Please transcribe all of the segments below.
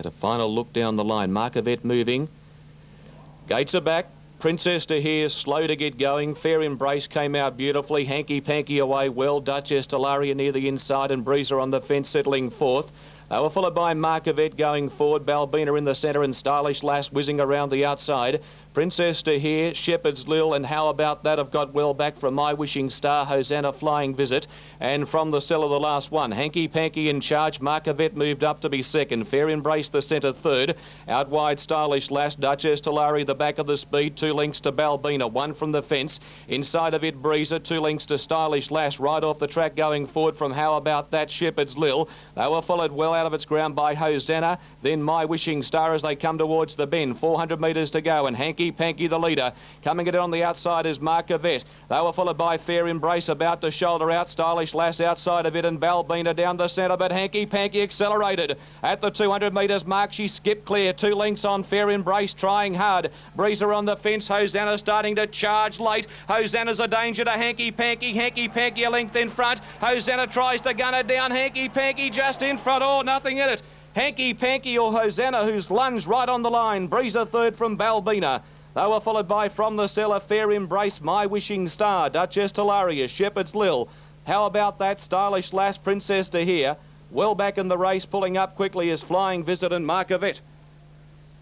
had a final look down the line. Markovet moving. Gates are back. Princess to here, slow to get going. Fair Embrace came out beautifully. Hanky Panky away well. Duchess Talaria near the inside and Breezer on the fence settling fourth. They were followed by Markovet going forward. Balbina in the centre and Stylish Lass whizzing around the outside. Princess to here, Shepherd's Lil, and how about that? I've got well back from My Wishing Star, Hosanna Flying Visit. And from the cellar, the last one. Hanky Panky in charge. Markovet moved up to be second. Fair Embrace the centre third. Out wide, Stylish Lass. Duchess Talari the back of the speed. 2 lengths to Balbina, 1 from the fence. Inside of it, Breezer. 2 lengths to Stylish Lass. Right off the track going forward from How About That? Shepherd's Lil. They were followed well out of its ground by Hosanna. Then My Wishing Star as they come towards the bend. 400 metres to go and Hanky Panky the leader. Coming it on the outside is Markovet. They were followed by Fair Embrace about to shoulder out. Stylish Lass outside of it and Balbina down the centre, but Hanky Panky accelerated. At the 200 metres mark, she skipped clear. 2 lengths on Fair Embrace, trying hard. Breezer on the fence. Hosanna starting to charge late. Hosanna's a danger to Hanky Panky. Hanky Panky a length in front. Hosanna tries to gun it down. Hanky Panky just in front. Oh, nothing in it. Hanky Panky or Hosanna, who's lunged right on the line. Breezer third from Balbina. They were followed by From the Cellar, Fair Embrace, My Wishing Star, Duchess Talaria, Shepherd's Lil. How about that? Stylish Lass, Princess to here. Well back in the race, pulling up quickly is Flying Visit and Markovet.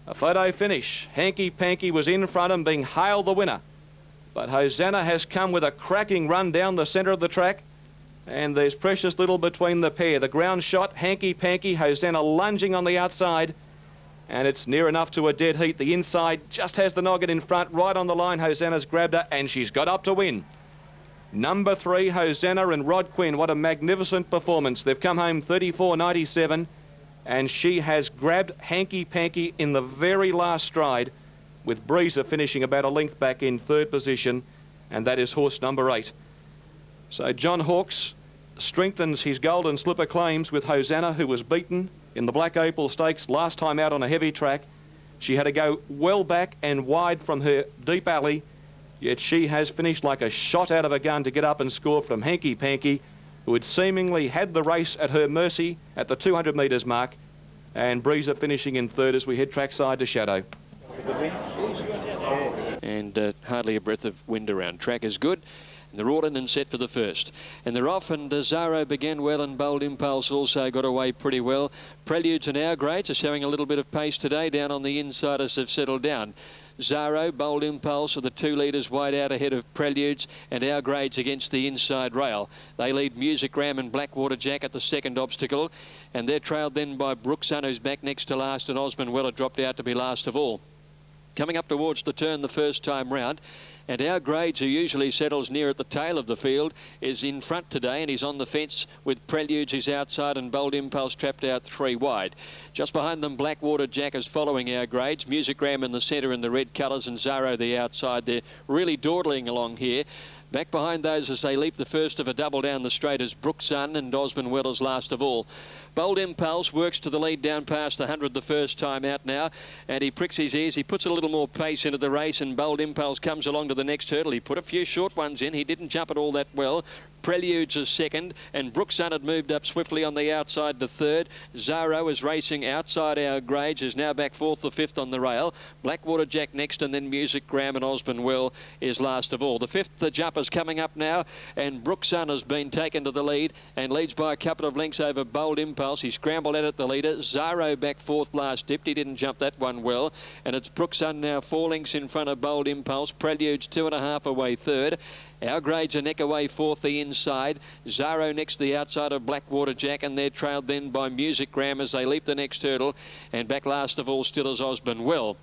A photo finish. Hanky Panky was in front and being hailed the winner. But Hosanna has come with a cracking run down the centre of the track. And there's precious little between the pair. The ground shot, Hanky Panky, Hosanna lunging on the outside. And it's near enough to a dead heat. The inside just has the noggin in front. Right on the line, Hosanna's grabbed her and she's got up to win. Number 3, Hosanna and Rod Quinn. What a magnificent performance. They've come home 34.97 and she has grabbed Hanky Panky in the very last stride, with Breezer finishing about a length back in third position, and that is horse number 8. So John Hawkes strengthens his golden slipper claims with Hosanna, who was beaten in the Black Opal Stakes last time out on a heavy track. She had to go well back and wide from her deep alley, yet she has finished like a shot out of a gun to get up and score from Hanky Panky, who had seemingly had the race at her mercy at the 200 metres mark, and Breezer finishing in third as we head trackside to Shadow. And hardly a breath of wind around. Track is good. And they're all in and set for the first. And they're off, and Zaro began well, and Bold Impulse also got away pretty well. Preludes and Our Grades are showing a little bit of pace today. Down on the inside as they've settled down. Zaro, Bold Impulse are the 2 leaders wide out ahead of Preludes, and Our Grades against the inside rail. They lead Music Ram and Blackwater Jack at the second obstacle, and they're trailed then by Brookson, who's back next to last, and Osmond Weller dropped out to be last of all. Coming up towards the turn the first time round, and Our Grades, who usually settles near at the tail of the field, is in front today, and he's on the fence with Preludes, who's outside, and Bold Impulse trapped out 3 wide. Just behind them, Blackwater Jack is following Our Grades. Music Ram in the centre in the red colours, and Zaro the outside. They're really dawdling along here. Back behind those as they leap the first of a double down the straight is Brookson, and Osmond Weller's last of all. Bold Impulse works to the lead down past 100 the first time out now, and he pricks his ears. He puts a little more pace into the race, and Bold Impulse comes along to the next hurdle. He put a few short ones in. He didn't jump it all that well. Preludes is second, and Brookson had moved up swiftly on the outside to third. Zaro is racing outside Our Grades, is now back fourth or fifth on the rail. Blackwater Jack next, and then Music Graham and Osmond Well is last of all. The fifth jumper's coming up now, and Brookson has been taken to the lead and leads by a couple of lengths over Bold Impulse. He scrambled out at the leader. Zaro back fourth last dipped. He didn't jump that one well, and it's Brookson now 4 lengths in front of Bold Impulse. Preludes 2.5 away third. Our Grades a neck away fourth the inside. Zaro next to the outside of Blackwater Jack, and they're trailed then by Music Graham as they leap the next hurdle, and back last of all still is Osmond Well.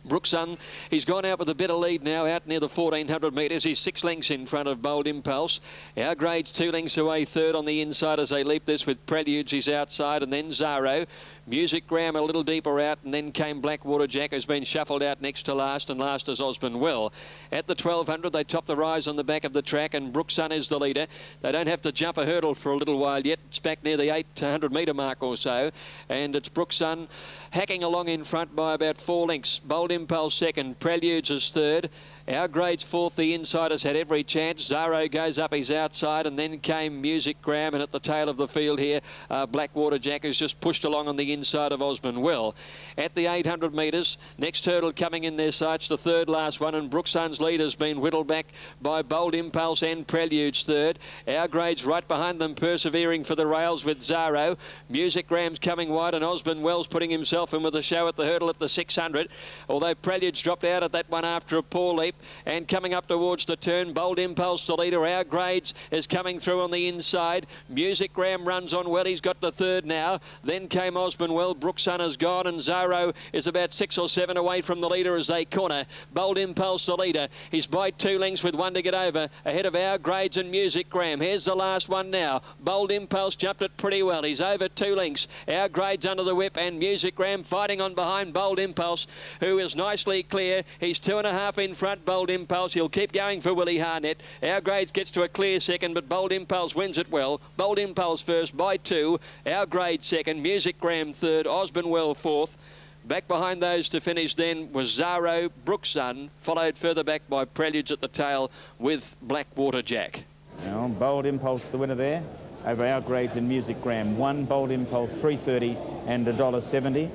Brookson, he's gone out with a better lead now, out near the 1400 metres. He's 6 lengths in front of Bold Impulse. Our Grades 2 lengths away third on the inside as they leap this with Preludes. He's outside, and then Zaro. Music Graham a little deeper out, and then came Blackwater Jack, who's been shuffled out next to last, and last is Osmond Well. At the 1200, they top the rise on the back of the track, and Brookson is the leader. They don't have to jump a hurdle for a little while yet. It's back near the 800 metre mark or so, and it's Brookson hacking along in front by about 4 lengths. Bold Impulse second, Preludes is third. Our Grade's fourth. The insiders had every chance. Zaro goes up his outside, and then came Music Graham, and at the tail of the field here, Blackwater Jack has just pushed along on the inside of Osmond Well. At the 800 metres, next hurdle coming in their sights, the third last one, and Brookson's lead has been whittled back by Bold Impulse and Prelude's third. Our Grade's right behind them, persevering for the rails with Zaro. Music Graham's coming wide, and Osmond Wells putting himself in with a show at the hurdle at the 600, although Prelude's dropped out at that one after a poor leap. And coming up towards the turn, Bold Impulse, the leader. Our Grades is coming through on the inside. Music Graham runs on well. He's got the third now. Then came Osmond Well. Brookson has gone, and Zaro is about 6 or 7 away from the leader as they corner. Bold Impulse, the leader. He's by 2 lengths with 1 to get over, ahead of Our Grades and Music Graham. Here's the last one now. Bold Impulse jumped it pretty well. He's over 2 lengths. Our Grades under the whip, and Music Graham fighting on behind Bold Impulse, who is nicely clear. He's 2.5 in front, Bold Impulse. He'll keep going for Willie Harnett. Our Grades gets to a clear second, but Bold Impulse wins it well. Bold Impulse first by 2. Our Grade second. Music Graham third. Osmond Well fourth. Back behind those to finish then was Zaro, Brookson, followed further back by Preludes at the tail with Blackwater Jack. Now, Bold Impulse the winner there over Our Grades and Music Graham. 1 Bold Impulse, $3.30 and $1.70.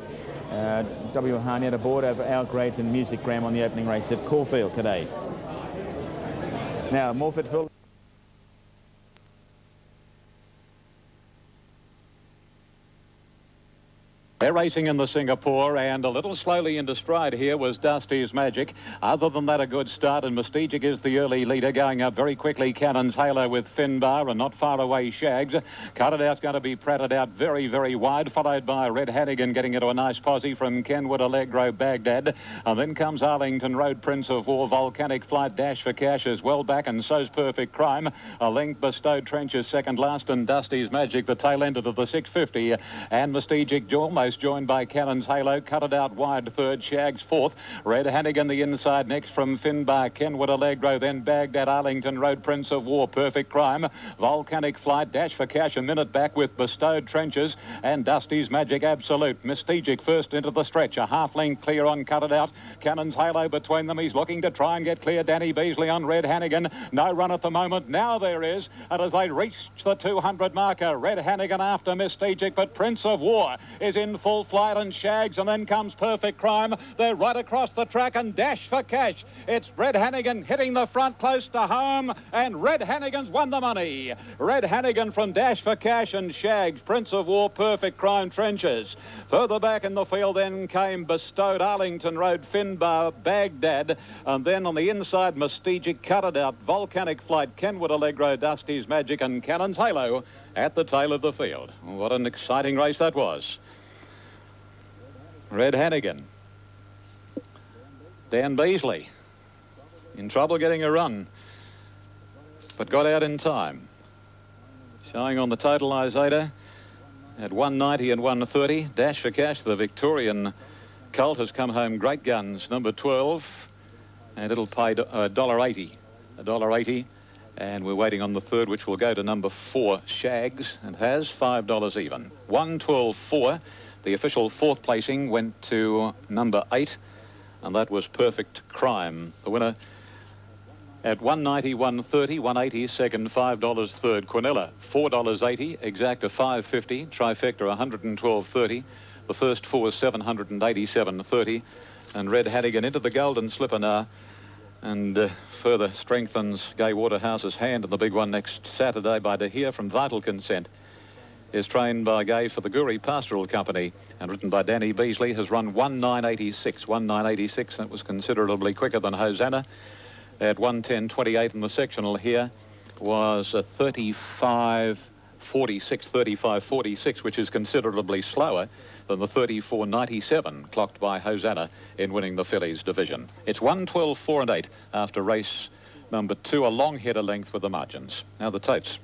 W. Harnett aboard over Our Grades and Music Graham on the opening race at Caulfield today. Now, Morphettville. They're racing in the Singapore, and a little slowly into stride here was Dusty's Magic. Other than that, a good start, and Mystique is the early leader, going up very quickly. Cannon's Halo with Finbar, and not far away Shags. Cut It Out's going to be pratted out very, very wide, followed by Red Hannigan getting into a nice posse from Kenwood, Allegro, Baghdad. And then comes Arlington Road, Prince of War, Volcanic Flight, Dash for Cash is well back, and so's Perfect Crime. A length Bestowed Trenches second last, and Dusty's Magic the tail end of the 650. And Mystique almost joined by Cannon's Halo. Cut It Out wide third, Shags fourth. Red Hannigan the inside next from Finbar, Kenwood, Allegro, then Baghdad, Arlington Road, Prince of War, Perfect Crime. Volcanic Flight, Dash for Cash a minute back with Bestowed Trenches, and Dusty's Magic Absolute. Mystique first into the stretch, a half length clear on Cut It Out. Cannon's Halo between them. He's looking to try and get clear. Danny Beasley on Red Hannigan. No run at the moment. Now there is, and as they reach the 200 marker, Red Hannigan after Mystique, but Prince of War is in full flight, and Shags, and then comes Perfect Crime. They're right across the track, and Dash for Cash. It's Red Hannigan hitting the front close to home, and Red Hannigan's won the money. Red Hannigan from Dash for Cash and Shags, Prince of War, Perfect Crime, Trenches. Further back in the field then came Bestowed, Arlington Road, Finbar, Baghdad, and then on the inside Mystique, Cut It Out, Volcanic Flight, Kenwood, Allegro, Dusty's Magic, and Cannon's Halo at the tail of the field. What an exciting race that was. Red Hannigan. Dan Beasley in trouble getting a run, but got out in time. Showing on the totalisator at 190 and 130. Dash for Cash, the Victorian colt, has come home great guns, number 12, and it'll pay $1.80. $1.80. And we're waiting on the third, which will go to number 4, Shags, and has $5 even. 112.4. The official fourth placing went to number 8, and that was Perfect Crime. The winner at 190, 130, 180, second, $5 third. Quinella, $4.80, Exacta $5.50, Trifecta $112.30. The first 4 $787.30, and Red Hannigan into the Golden Slipper now, and further strengthens Gay Waterhouse's hand in the big one next Saturday by De Heer from Vital Consent. Is trained by Gay for the Guri Pastoral Company and written by Danny Beasley. Has run 1986, 1986. That was considerably quicker than Hosanna. At 110.28 in the sectional here was a 35.46, 35.46, which is considerably slower than the 34.97 clocked by Hosanna in winning the fillies division. It's 112.4 and 8 after race number 2, a long header length with the margins. Now the totes.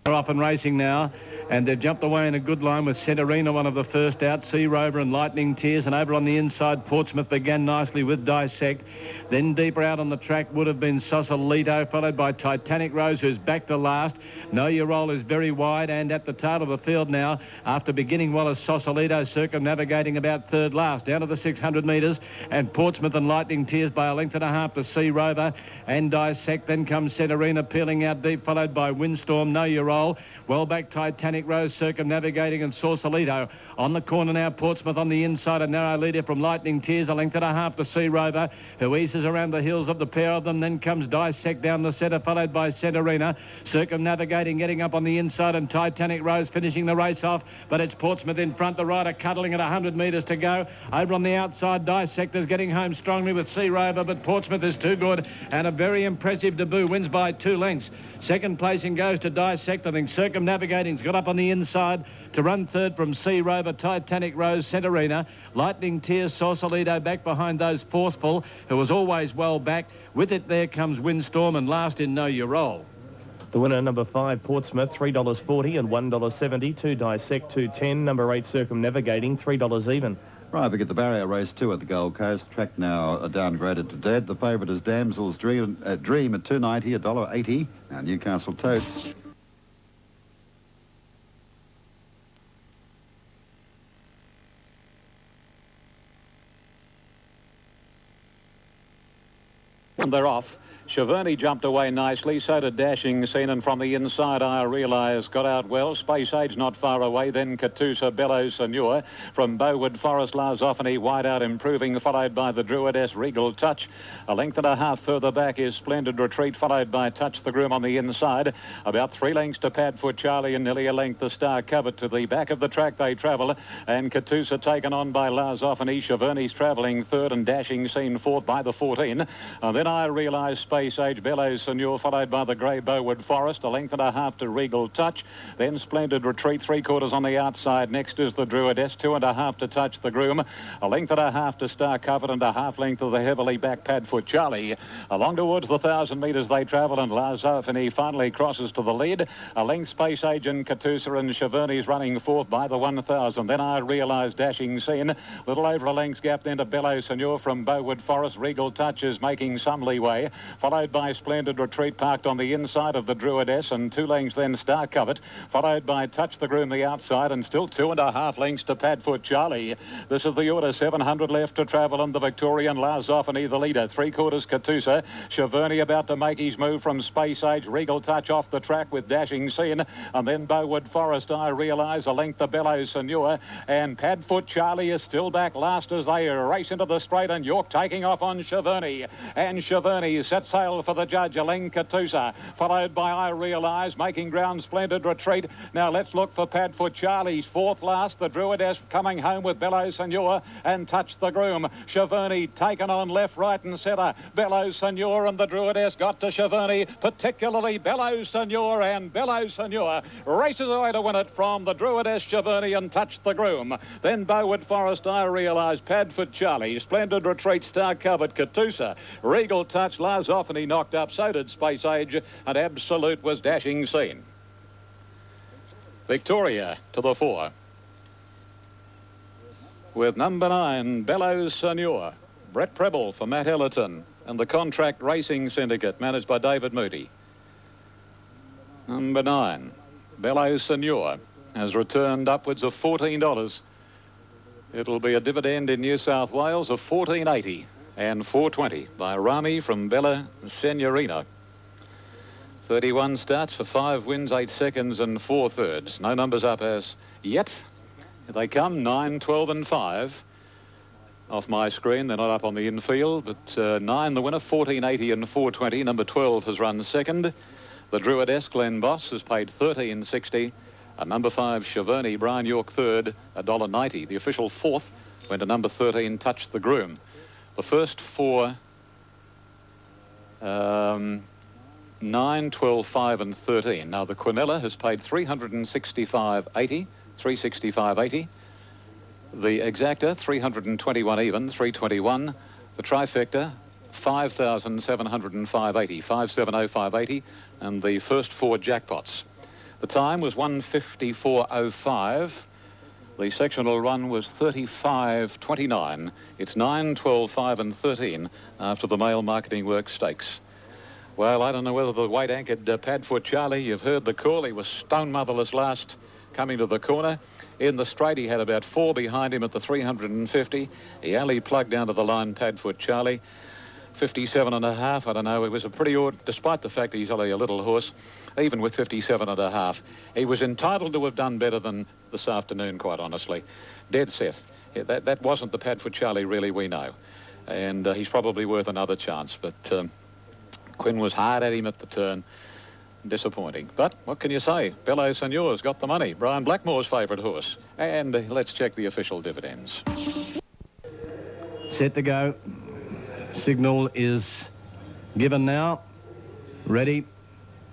They're off and racing now. And they've jumped away in a good line with Centurina, one of the first out. Sea Rover and Lightning Tears. And over on the inside, Portsmouth began nicely with Dissect. Then deeper out on the track would have been Sausalito, followed by Titanic Rose, who's back to last. Know Your Role is very wide and at the tail of the field now, after beginning well as Sausalito, circumnavigating about third last. Down to the 600 metres, and Portsmouth and Lightning Tears by a length and a half to Sea Rover and Dissect. Then comes Centurina peeling out deep, followed by Windstorm, Know Your Role. Well back Titanic Rose, circumnavigating, and Sausalito. On the corner now, Portsmouth on the inside, a narrow leader from Lightning Tears, a length and a half to Sea Rover, who eases around the heels of the pair of them. Then comes Dissect down the centre, followed by Centurina, circumnavigating, getting up on the inside, and Titanic Rose finishing the race off. But it's Portsmouth in front, the rider cuddling at 100 metres to go. Over on the outside, Dissect is getting home strongly with Sea Rover, but Portsmouth is too good, and a very impressive debut, wins by 2 lengths. Second placing goes to Dissect. I think Circumnavigating's got up on the inside to run third from Sea Rover, Titanic Rose, Centurina. Lightning Tears, Sausalito back behind those Forceful, who was always well back. With it there comes Windstorm, and last in Know Your Role. The winner, number 5, Portsmouth, $3.40 and $1.70. 2 Dissect, 2.10. Number 8, Circumnavigating, $3 even. Right, we get the barrier race 2 at the Gold Coast. Track now downgraded to dead. The favourite is Damsel's Dream at $2.90, $1.80. Now Newcastle Totes. And they're off. Cheverny jumped away nicely, so did Dashing Scene, and from the inside I Realise got out well. Space Age not far away, then Katusa, Bellows, Senor. From Bowood Forest, Larzophony wide out improving, followed by the Druidess, Regal Touch. A length and a half further back is Splendid Retreat, followed by Touch the Groom on the inside. About 3 lengths to Padfoot Charlie, and nearly a length the Star Covered. To the back of the track they travel, and Katusa taken on by Larzophony. Cheverny's travelling third, and Dashing Scene fourth by the 14. And then I Realise, Space Age, Bellows, Senor, followed by the grey Bowood Forest, a length and a half to Regal Touch. Then Splendid Retreat, 3/4 on the outside. Next is the Druidess, 2.5 to Touch the Groom, a length and a half to Star Covered, and a half length of the heavily back Padfoot Charlie. Along towards the 1,000 metres they travel, and Larzophony finally crosses to the lead. A length Space Age and Katusa, and Cheverny's running fourth by the 1,000. Then I Realise, Dashing Scene, little over a length's gap then to Bellows, Senor from Bowood Forest. Regal Touch is making some leeway, followed by Splendid Retreat parked on the inside of the Druidess, and 2 lengths then Star Covered, followed by Touch the Groom the outside, and still 2.5 lengths to Padfoot Charlie. This is the order, 700 left to travel, and the Victorian Larzophony the leader, 3/4 Katusa. Cheverny about to make his move from Space Age. Regal Touch off the track with Dashing Scene, and then Bowood Forest, I Realise, a length to Bellows, Senor, and Padfoot Charlie is still back last as they race into the straight, and York taking off on Cheverny, and Cheverny set sail for the judge, Elaine Katusa, followed by I Realise, making ground Splendid Retreat. Now let's look for Padfoot Charlie's fourth last. The Druidess coming home with Bellows, Senor, and Touch the Groom. Cheverny taken on left, right and centre. Bellows, Senor, and the Druidess got to Cheverny, particularly Bellows, Senor, and Bellows, Senor races away to win it from the Druidess, Cheverny, and Touch the Groom. Then Bowood Forest, I Realise, Padfoot Charlie, Splendid Retreat, Star Covered, Katusa, Regal Touch, Larzophony knocked up, so did Space Age, and Absolute was Dashing Scene. Victoria to the 4. With number 9, Bellows, Senor. Brett Preble for Matt Ellerton and the Contract Racing Syndicate, managed by David Moody. Number 9, Bellows, Senor, has returned upwards of $14. It'll be a dividend in New South Wales of $14.80 and $4.20 by Rami from Bella Senorina. 31 starts for 5 wins, 8 seconds and 4 thirds. No numbers up as yet. Here they come, 9, 12 and 5. Off my screen, they're not up on the infield, but 9 the winner, 14.80 and 4.20. Number 12 has run second. The Druidess, Glen Boss, has paid 13.60. And number 5, Cheverny, Brian York third, $1.90. The official fourth went to number 13, Touch the Groom. The first 4, 9, 12, 5 and 13. Now the Quinella has paid 365.80, 365.80. The Exacta, 321 even, 321. The Trifecta, 5,705.80, 570,580. And the first 4 jackpots. The time was 1:54.05. The sectional run was 35.29. It's 9, 12, 5 and 13 after the male marketing work stakes. Well, I don't know whether the weight-anchored Padfoot Charlie, you've heard the call. He was stone motherless last coming to the corner. In the straight, he had about 4 behind him at the 350. He only plugged down to the line, Padfoot Charlie. 57.5, I don't know. It was a pretty odd, despite the fact he's only a little horse, even with 57.5. He was entitled to have done better than this afternoon, quite honestly. Dead set. That wasn't the Padfoot Charlie, really, we know. And he's probably worth another chance. But Quinn was hard at him at the turn. Disappointing. But what can you say? Bello Senor's got the money. Brian Blackmore's favourite horse. And let's check the official dividends. Set to go. Signal is given now. Ready.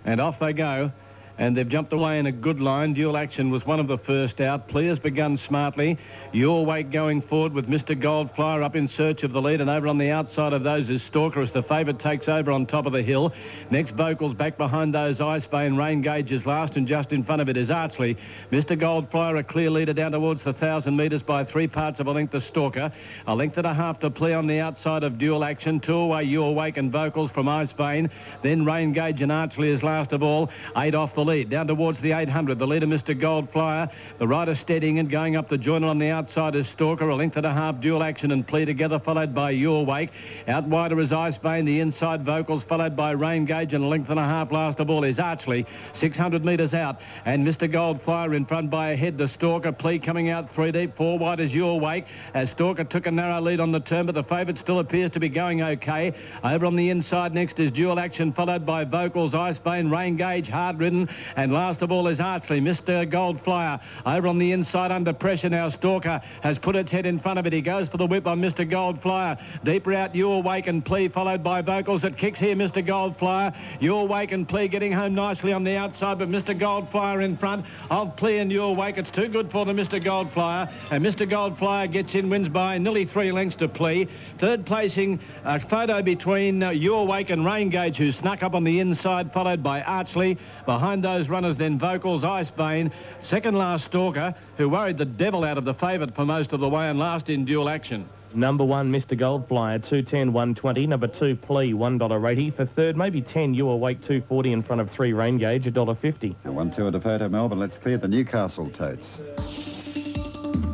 And off they go. And they've jumped away in a good line. Dual Action was one of the first out. Players begun smartly. Your Wake going forward with Mr. Goldflyer up in search of the lead, and over on the outside of those is Stalker as the favourite takes over on top of the hill. Next, Vocals back behind those. Ice Vein, Rain Gauge is last, and just in front of it is Archley. Mr. Goldflyer, a clear leader down towards the 1,000 metres by 3 parts of a length to Stalker. A length and a half to play on the outside of Dual Action. 2 away, Your Wake and Vocals from Ice Vein. Then Rain Gauge and Archley is last of all. 8 off the lead. Down towards the 800. The leader, Mr. Goldflyer. The rider steadying and going up the joiner on the outside is Stalker. A length and a half, Dual Action and Plea together, followed by Your Wake. Out wider is Ice Vein. The inside Vocals, followed by Rain Gauge, and a length and a half last of all is Archley. 600 metres out. And Mr. Goldflyer in front by a head. The Stalker. Plea coming out 3 deep. 4 wide is Your Wake. As Stalker took a narrow lead on the turn, but the favourite still appears to be going okay. Over on the inside next is Dual Action, followed by Vocals, Ice Vein, Rain Gauge, hard ridden, and last of all is Archley. Mr. Goldflyer over on the inside under pressure now. Stalker has put its head in front of it. He goes for the whip on Mr. Goldflyer. Deeper out, Your Wake and Plea, followed by Vocals. It kicks here, Mr. Goldflyer. Your Wake and Plea getting home nicely on the outside, but Mr. Goldflyer in front of Plea and Your Wake. It's too good for the Mr. Goldflyer, and Mr. Goldflyer gets in, wins by nearly 3 lengths to Plea. Third placing, a photo between Your Wake and Rain Gauge, who snuck up on the inside, followed by Archley. Behind those runners then Vocals, Ice Vein. Second last Stalker, who worried the devil out of the favourite for most of the way, and last in Dual Action. Number 1, Mr. Goldflyer, 210, 120. Number 2, Plea, $1.80. For third, maybe 10, Your Wake, $2.40 in front of 3, Rain Gauge, $1.50. And 1-2 at the photo, Melbourne. Let's clear the Newcastle totes.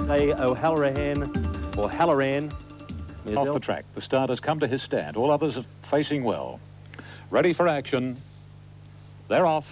Say O'Halloran or Halloran. Off the track. The starter's come to his stand. All others are facing well. Ready for action. They're off.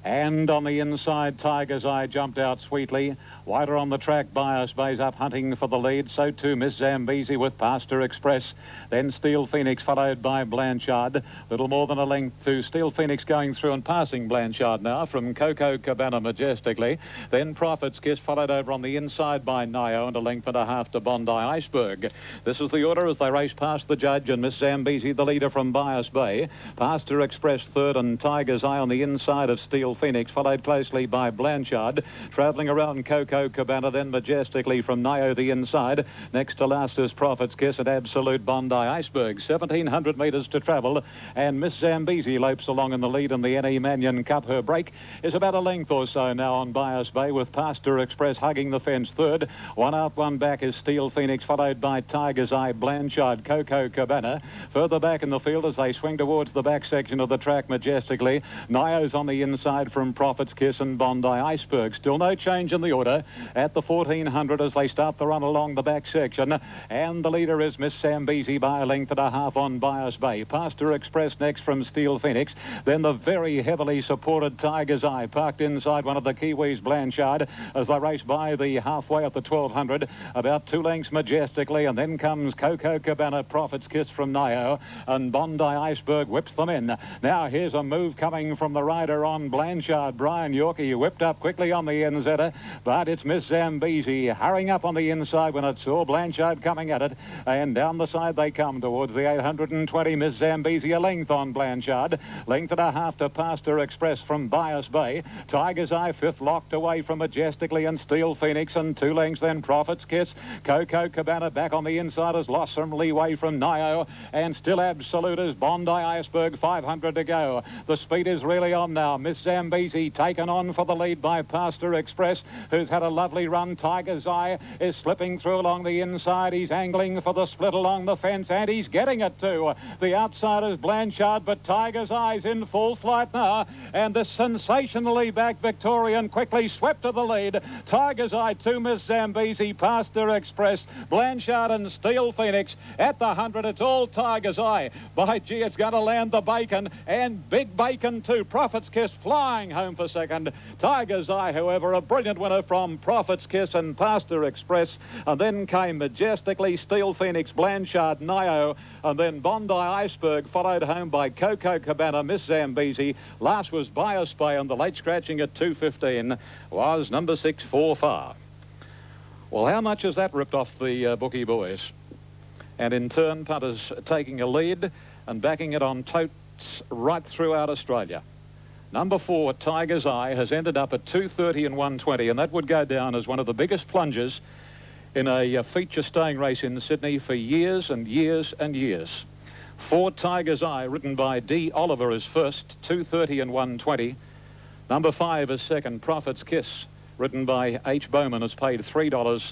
And on the inside, Tiger's Eye jumped out sweetly. Wider on the track, Bias Bay's up hunting for the lead. So too Miss Zambezi with Pastor Express. Then Steel Phoenix followed by Blanchard. Little more than a length to Steel Phoenix going through and passing Blanchard now from Coco Cabana majestically. Then Prophet's Kiss followed over on the inside by Nio, and a length and a half to Bondi Iceberg. This is the order as they race past the judge, and Miss Zambezi the leader from Bias Bay. Pastor Express third, and Tiger's Eye on the inside of Steel Phoenix, followed closely by Blanchard. Travelling around Coco Cabana, then majestically from Nio the inside. Next to last is Prophet's Kiss and Absolute Bondi Iceberg. 1,700 metres to travel, and Miss Zambezi lopes along in the lead in the NE Manion Cup. Her break is about a length or so now on Bias Bay, with Pastor Express hugging the fence third. 1 out, 1 back is Steel Phoenix, followed by Tiger's Eye, Blanchard, Coco Cabana. Further back in the field as they swing towards the back section of the track majestically. Nio's on the inside from Prophet's Kiss and Bondi Iceberg. Still no change in the order at the 1,400 as they start the run along the back section. And the leader is Miss Zambezi by a length and a half on Bias Bay. Pastor Express next from Steel Phoenix. Then the very heavily supported Tiger's Eye, parked inside one of the Kiwis, Blanchard, as they race by the halfway at the 1,200. About 2 lengths majestically, and then comes Coco Cabana, Prophet's Kiss from Nio, and Bondi Iceberg whips them in. Now here's a move coming from the rider on Blanchard. Brian Yorkie whipped up quickly on the NZ, but it's Miss Zambezi hurrying up on the inside when it saw Blanchard coming at it, and down the side they come towards the 820. Miss Zambezi a length on Blanchard, length and a half to Pastor Express from Bias Bay. Tiger's Eye fifth, locked away from majestically and Steel Phoenix, and 2 lengths then Prophet's Kiss. Coco Cabana back on the inside has lost some leeway from Nio, and still Absolute is Bondi Iceberg. 500 to go. The speed is really on now. Miss Zambezi Zambezi taken on for the lead by Pastor Express, who's had a lovely run. Tiger's Eye is slipping through along the inside. He's angling for the split along the fence, and he's getting it too. The outsider's Blanchard, but Tiger's Eye's in full flight now, and the sensationally back Victorian quickly swept to the lead. Tiger's Eye to Miss Zambezi, Pastor Express, Blanchard and Steel Phoenix at the 100. It's all Tiger's Eye. By gee, it's going to land the Bacon, and Big Bacon too. Prophet's Kiss flying home for second. Tiger's Eye, however, a brilliant winner from Prophet's Kiss and Pastor Express, and then came majestically Steel Phoenix, Blanchard, Nio, and then Bondi Iceberg, followed home by Coco Cabana, Miss Zambezi. Last was Bias Bay, and the late scratching at 2.15 was number 6, 4 Far. Well, how much has that ripped off the bookie boys? And in turn, punters taking a lead and backing it on totes right throughout Australia. Number 4, Tiger's Eye, has ended up at 2.30 and 1.20, and that would go down as one of the biggest plunges in a feature staying race in Sydney for years and years and years. 4, Tiger's Eye, ridden by D. Oliver, is first, 2.30 and 1.20. Number 5 is second, Prophet's Kiss, ridden by H. Bowman, has paid $3.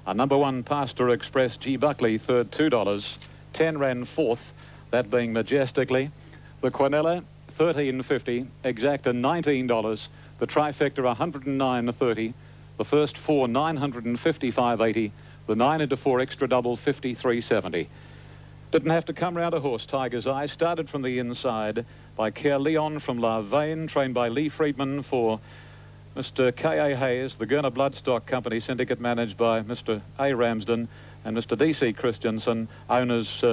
And number 1, Pastor Express, G. Buckley, third, $2. 10 ran fourth, that being majestically. The Quinella, $13.50, Exacta, $19. The Trifecta, $109.30. The first 4, $955.80. The 9 into 4 extra double, $53.70. Didn't have to come round a horse, Tiger's Eye. Started from the inside by Kerr Leon from La Veine, trained by Lee Friedman for Mr. K.A. Hayes, the Gurner Bloodstock Company, syndicate managed by Mr. A. Ramsden and Mr. D.C. Christensen, owners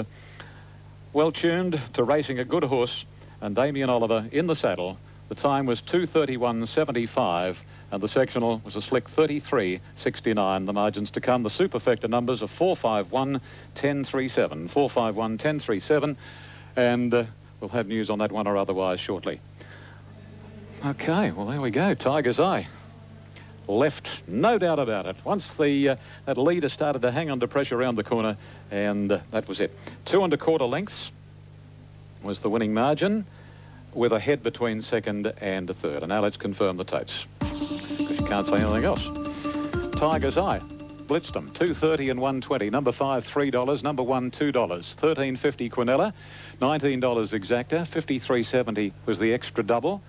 well-tuned to racing a good horse, and Damien Oliver in the saddle. The time was 2:31.75, and the sectional was a slick 33.69. The margins to come, the superfecta numbers are 451, 1037, 451, 1037, and we'll have news on that one or otherwise shortly. Okay, well, there we go. Tiger's Eye left, no doubt about it. Once the that leader started to hang under pressure around the corner, and that was it. 2 1/4 lengths was the winning margin, with a head between second and third. And now let's confirm the totes, because you can't say anything else. Tiger's Eye blitzed them, 2.30 and 1.20. Number 5, $3. Number 1, $2. $13.50 Quinella, $19 Exacta, $53.70 was the extra double.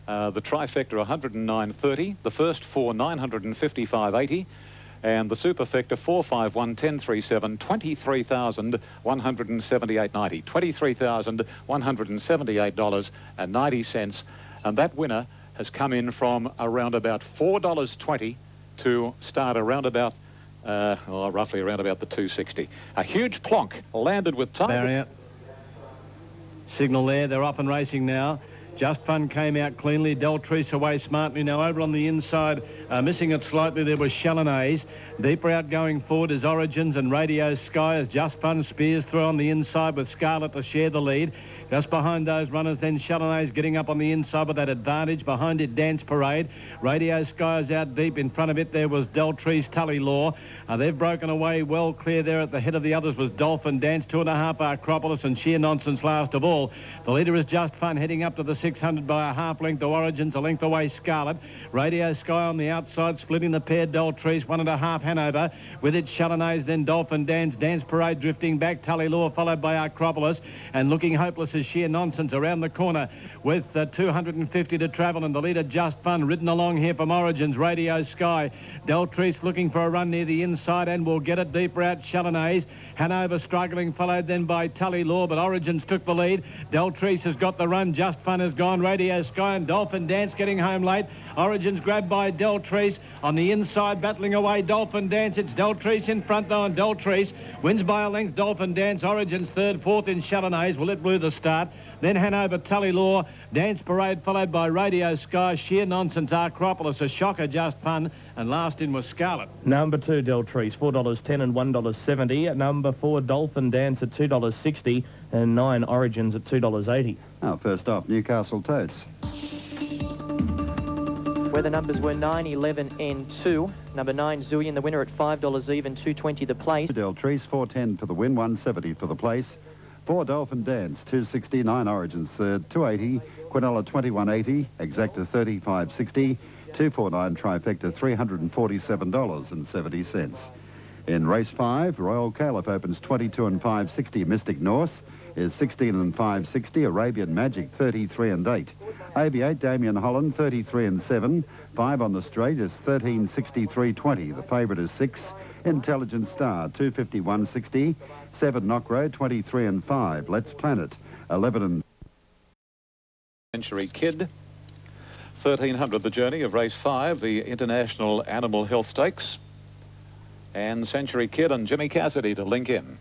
The Trifecta, $109.30. The first 4, $955.80. And the Superfecta, 451, 1037, $23,178.90. $23,178.90. And that winner has come in from around about $4.20 to start around about, roughly around about the 260. A huge plonk landed with time. Barrier. Signal there. They're off and racing now. Just Fun came out cleanly. Deltrice away smartly. Now over on the inside, missing it slightly, there was Chalonnaise. Deeper out going forward is Origins and Radio Sky as Just Fun spears through on the inside with Scarlet to share the lead. Just behind those runners, then Chalonnaise getting up on the inside with that advantage. Behind it, Dance Parade. Radio Sky is out deep. In front of it, there was Deltrice, Tully Law. They've broken away well clear there. At the head of the others was Dolphin Dance, 2.5 Acropolis, and Sheer Nonsense last of all. The leader is Just Fun, heading up to the 600 by a half length to Origins, a length away Scarlet. Radio Sky on the outside, splitting the pair, Deltrice, 1.5 Hanover. With it, Chalonnaise, then Dolphin Dance, Dance Parade drifting back, Tully Law followed by Acropolis, and looking hopeless is Sheer Nonsense around the corner with 250 to travel, and the leader Just Fun ridden along here from Origins. Radio Sky, Deltrice looking for a run near the inside and will get it deeper out. Chalonnaise, Hanover struggling, followed then by Tully Law, but Origins took the lead. Deltrice has got the run, Just Fun has gone. Radio Sky and Dolphin Dance getting home late. Origins grabbed by Deltrice on the inside, battling away Dolphin Dance. It's Deltrice in front though, and Deltrice wins by a length. Dolphin Dance, Origins third, fourth in Chalonnaise. Well, it blew the start. Then Hanover, Tully Law, Dance Parade followed by Radio Sky, Sheer Nonsense, Acropolis, a shocker, Just Fun, and last in was Scarlet. Number 2, Deltrice, $4.10 and $1.70. Number 4, Dolphin Dance at $2.60 and 9 Origins at $2.80. Now, first up, Newcastle Totes. Where the numbers were 9, 11 and 2. Number 9, Zuian, the winner at $5 even, $2.20 the place. Deltrice, $4.10 for the win, $1.70 for the place. 4 Dolphin Dance, 269 Origins third, 280, Quinella 2180, Exacta 3560, 249 Trifecta $347.70. In race 5, Royal Caliph opens 22 and 560. Mystic North is 16 and 560. Arabian Magic 33 and 8. AB8 Damien Holland 33 and 7. 5 on the straight is 1363.20. The favourite is 6. Intelligent Star 251.60. 7 Knockroad 23 and 5. Let's Planet 11 and Century Kid. 1300 the journey of race 5, the International Animal Health Stakes. And Century Kid and Jimmy Cassidy to link in.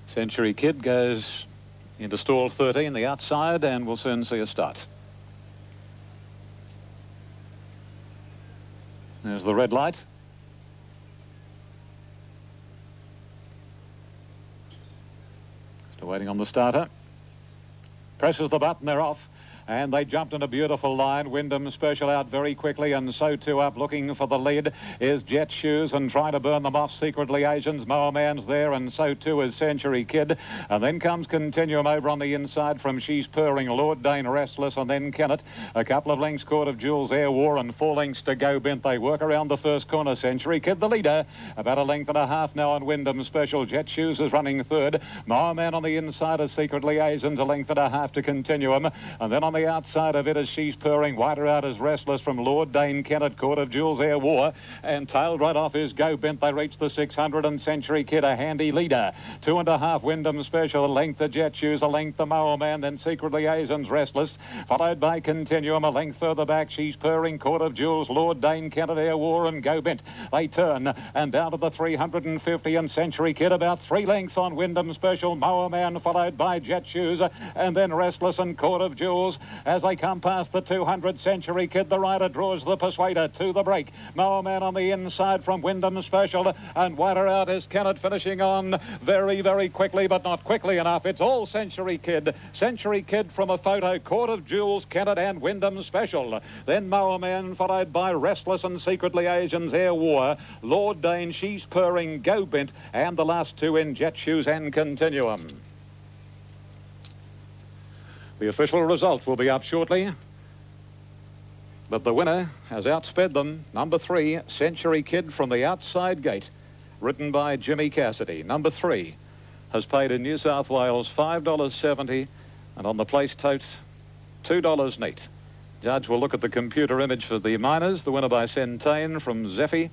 Century Kid goes into stall 13, the outside, and we'll soon see a start. There's the red light. Still waiting on the starter. Presses the button, they're off. And they jumped in a beautiful line. Wyndham Special out very quickly, and so too up looking for the lead is Jet Shoes, and trying to burn them off secretly Asians. Moa Man's there, and so too is Century Kid. And then comes Continuum over on the inside from She's Purring, Lord Dane Restless, and then Kennett. A couple of lengths Court of Jewels, Air War, and 4 lengths to go bent. They work around the first corner. Century Kid the leader, about a length and a half now on Wyndham Special. Jet Shoes is running third. Moa Man on the inside is secretly Asians, a length and a half to Continuum. And then on the outside of it as She's Purring, wider out as Restless from Lord Dane Kennett, Court of Jewels, Air War, and tailed right off is Go Bent. They reach the 600, and Century Kid a handy leader. 2.5 Wyndham Special, a length the Jet Shoes, a length the Moa Man, then secretly Asians Restless, followed by Continuum, a length further back She's Purring, Court of Jewels, Lord Dane Kennett, Air War, and Go Bent. They turn and down to the 350, and Century Kid about 3 lengths on Wyndham Special, Moa Man followed by Jet Shoes, and then Restless and Court of Jewels. As they come past the 200, Century Kid, the rider, draws the Persuader to the break. Moa Man on the inside from Wyndham Special, and wider out is Kennett, finishing on very, very quickly, but not quickly enough. It's all Century Kid. Century Kid from a photo, Court of Jewels, Kennett, and Wyndham Special. Then Moa Man followed by Restless and secretly Asians, Air War, Lord Dane, She's Purring, Go Bent, and the last 2 in Jet Shoes and Continuum. The official result will be up shortly, but the winner has outsped them. Number 3, Century Kid from the outside gate, ridden by Jimmy Cassidy. Number 3 has paid in New South Wales $5.70, and on the place tote $2 neat. Judge will look at the computer image for the minors. The winner by Centane from Zeffie,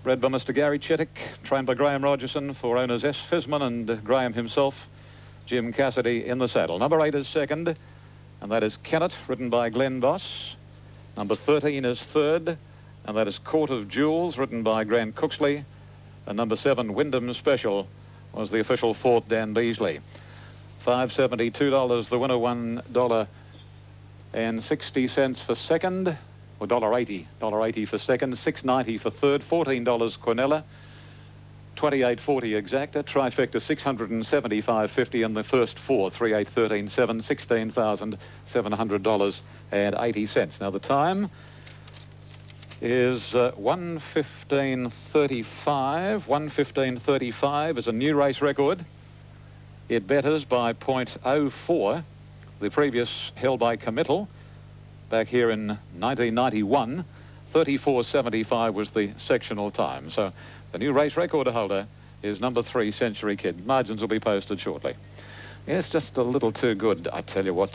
bred by Mr. Gary Chittick, trained by Graham Rogerson for owners S. Fisman and Graham himself. Jim Cassidy in the saddle. Number 8 is second, and that is Kennett, ridden by Glenn Boss. Number 13 is third, and that is Court of Jewels, ridden by Grant Cooksley. And number 7, Wyndham Special, was the official 4th, Dan Beasley. $5.72, the winner, $1.60 for second, or $1.80 for second, $6.90 for third, $14 Quinella, $28.40 Exacta, Trifecta $675.50, and the first 4, 3, 8, 13, 7, $16,700.80. Now the time is 1:15:35. 1:15:35 is a new race record. It betters by .04. The previous held by Committal back here in 1991. 34.75 was the sectional time. So the new race record holder is number 3, Century Kid. Margins will be posted shortly. Yes, just a little too good, I tell you what.